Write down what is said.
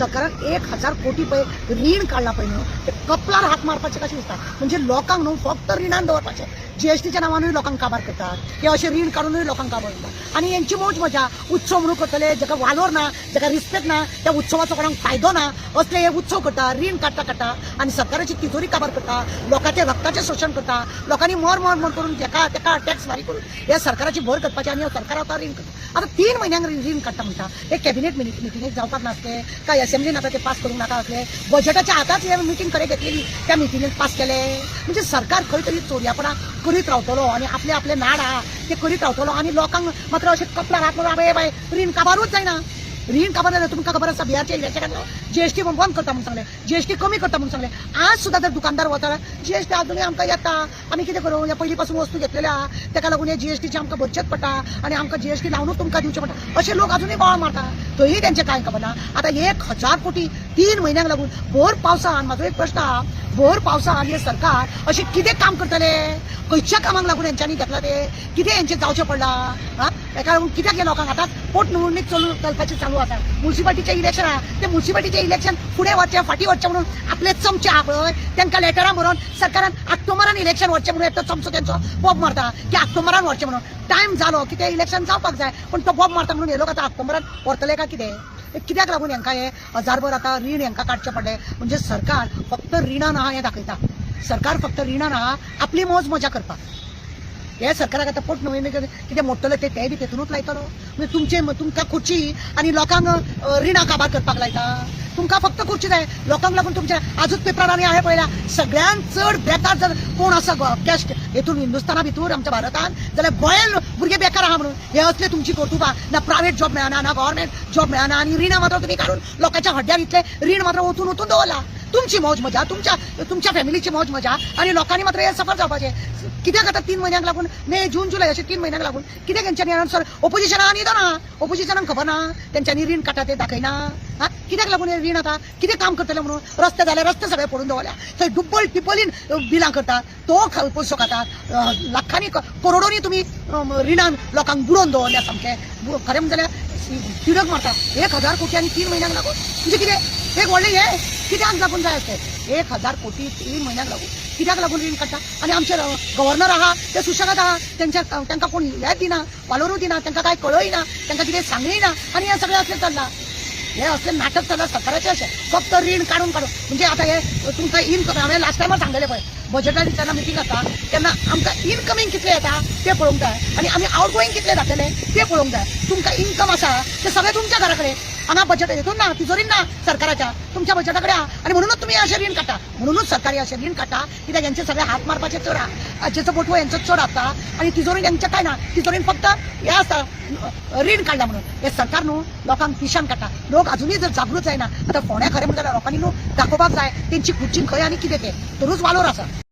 सरकारान 1000 कोटी पळय रीण काडला पळय न्हू ते कपलार हात मारपाचे कशें दिसता म्हणजे लोकांक न्हू फक्त रिणान दवरपाचें जीएसटीच्या नांवानूय लोकांक काबार करतात हे अशें रीण काडूनय लोकांक काबार करतात आनी यांची मौज मजा उत्सव म्हणून करतले जाका वालोर ना जाका रिस्पेक्ट ना त्या उत्सवाचो कोणाक फायदो ना असले हे उत्सव करता रीण काडटा आनी सरकाराची तिजोरी काबार करता लोकांचे रक्ताचें शोशण करता लोकांनी मर करून तेका टॅक्स फारीक करून हे सरकाराची भर करपाची आनी सरकार आतां रीण करता आतां 3 म्हयन्यांक रीण काडटा म्हणटा हे कॅबिनेट मिटिंगेक जावपाक नासले काय असेंब्लीन आतां ते पास करूंक नाका असले बजेटाच्या आतांच हे मिटींग कडे घेतलेली त्या मिटिंगेक पास केले म्हणजे सरकार खंय तरी चोरयापणा करीत रावतलो आनी आपले नाड आहा ते करीत रावतलो आनी लोकांक मात्र अशें कपलार हात मारून बाय रीण काबारूच जायना रीण काबार जाल्यार तुमकां खबर आसा बिहारच्या इलेक्शनाक जीएसटी बंद करता म्हणून सांगले जीएसटी कमी करता म्हणून सांगले आज सुद्धा जर दुकानदार वता जीएसटी अजूनय आमकां येता आमी कितें करूं हे पयलीं पासून वस्तू घेतलेल्या ताका लागून हे जीएसटीचे आमकां भरचेच पडटा आनी आमकां जीएसटी लावनूच तुमकां दिवचें पडटा अशे लोक अजूनय बोवाळ मारता तरीय तेंचें कांय खबर ना आतां 1000 कोटी 3 म्हयन्यांक लागून भर पावसान म्हाजो एक प्रश्न आहा भर पावसान हे सरकार अशें कितें काम करतले खंयच्या कामाक लागून हेंच्यांनी घेतला ते कितें हेंचें जावचें पडलां हा ताका लागून कित्याक हे लोकांक आतां पोटनिवडणूक चलपाची चालू आसा म्युन्सिपालिटीचें इलेक्शन आहा ते म्युन्सिपालिटीचें इलेक्शन फुडें वचचें फाटीं वचचें म्हणून आपले चमचे आहा पळय तांकां लेटरां बरोवन सरकारान ऑक्टोबरान इलेक्शन वचचें म्हणून एकटो चमचो तेंचो बोब मारता की ऑक्टोबरान वचचें म्हणून टायम जालो की ते इलेक्शन जावपाक जाय पूण तो बोब मारता म्हणून हे लोक आतां ऑक्टोबरान व्हरतले काय कितें कित्याक लागून हांकां हे हजारभर आतां रीण हांकां काडचें पडलें म्हणजे सरकार फक्त रिणान आहा हें दाखयता सरकार फक्त रिणान आहा आपली मौज मजा करपाक हे सरकाराक आतां पोट नवे कितें मोडटले ते बी तेतूनच लायतलो म्हणजे तुमकां खुर्ची आनी लोकांक रिणां काबार करपाक लायता तुमकां फक्त खुर्ची जाय लोकांक लागून तुमच्या आजूच पेपरांनी हांवें पळयला सगळ्यात चड बेकार जर कोण आसा कॅश हेतून हिंदुस्थाना भितर आमच्या भारतान जाल्यार गोंयान भुरगे बेकार आहा म्हणून हे असले तुमची कर्तुबां ना प्रायवेट जॉब मेळना ना गव्हर्मेंट जॉब मेळना आनी रिणां मात्र तुमी काडून लोकांच्या हड्ड्यार इतले रीण मात्र ओतून दवरला तुमची मौज मजा तुमच्या फॅमिलीची मौज मजा आणि लोकांनी मात्र हे सफर जावपाचे कित्याक आतां 3 म्हयन्यांक लागून मे जून जुलय अशे 3 म्हयन्यांक लागून कित्याक तेंच्यांनी सर ओपोजिशनाक न्हिदो ना ओपोजिशनाक खबर ना तेंच्यांनी रीण काडटा ते दाखयना हा कित्याक लागून हे रीण आतां कितें काम करतले म्हणून रस्ते जाले रस्ते सगळे पडून दवरल्या थंय डुब्बल टिब्बलीन बिलां करतात तो पयसो खातात लाखांनी करोडोनी तुमी रिणान लोकांक बुडोवन दवरल्या सामकें खरें म्हणलें जाल्यार तिडक मारता 1000 कोटी आनी 3 म्हयन्यांक लागून म्हणजे कितें एक व्हडलें हे कित्याक लागून जाय आसलें 1000 कोटी 3 म्हयन्यांक लागून कित्याक लागून रीण काडटा आनी आमचे गव्हर्नर आहा ते सुशेगाद आहा तांकां कोण हेच दिना वालोरूच दिना तांकां कांय कळय ना तांकां कितें सांगय ना आनी हें सगळें असलें चल्लां हे असलें नाटक चल्लां सरकाराचें अशें फक्त रीण काडून म्हणजे आतां हे तुमकां इनकम हांवें लास्ट टायमार सांगलेलें पळय बजेटाची जेन्ना मिटींग आसता तेन्ना आमकां इनकमींग कितलें येता तें पळोवंक जाय आनी आमी आवट गोईंग कितलें जातलें तें पळोवंक जाय तुमकां इनकम आसा तें सगळें तुमच्या घरा कडेन हांगा बजेट हेतून ना तिजोरीन ना सरकाराच्या तुमच्या बजेटा कडेन आहा आनी म्हणूनच तुमी अशें रीण काडटा म्हणूनच सरकारी अशें रीण काडटा कित्याक हेंचे सगळे हात मारपाचे चड आहा जेचो बोटवो हेंचो चड आसता आनी तिजोरीन हेंचें कांय ना तिजोरीन फक्त हें आसता रीण काडला म्हणून हे सरकार न्हू लोकांक पिशान काडटा लोक अजुनूय जर जागृत जायना आतां फोंड्या खरें म्हणटा लोकांनी न्हू दाखोवपाक जाय तेंची खुर्ची खंय आनी कितें तें तरूच वालोर आसा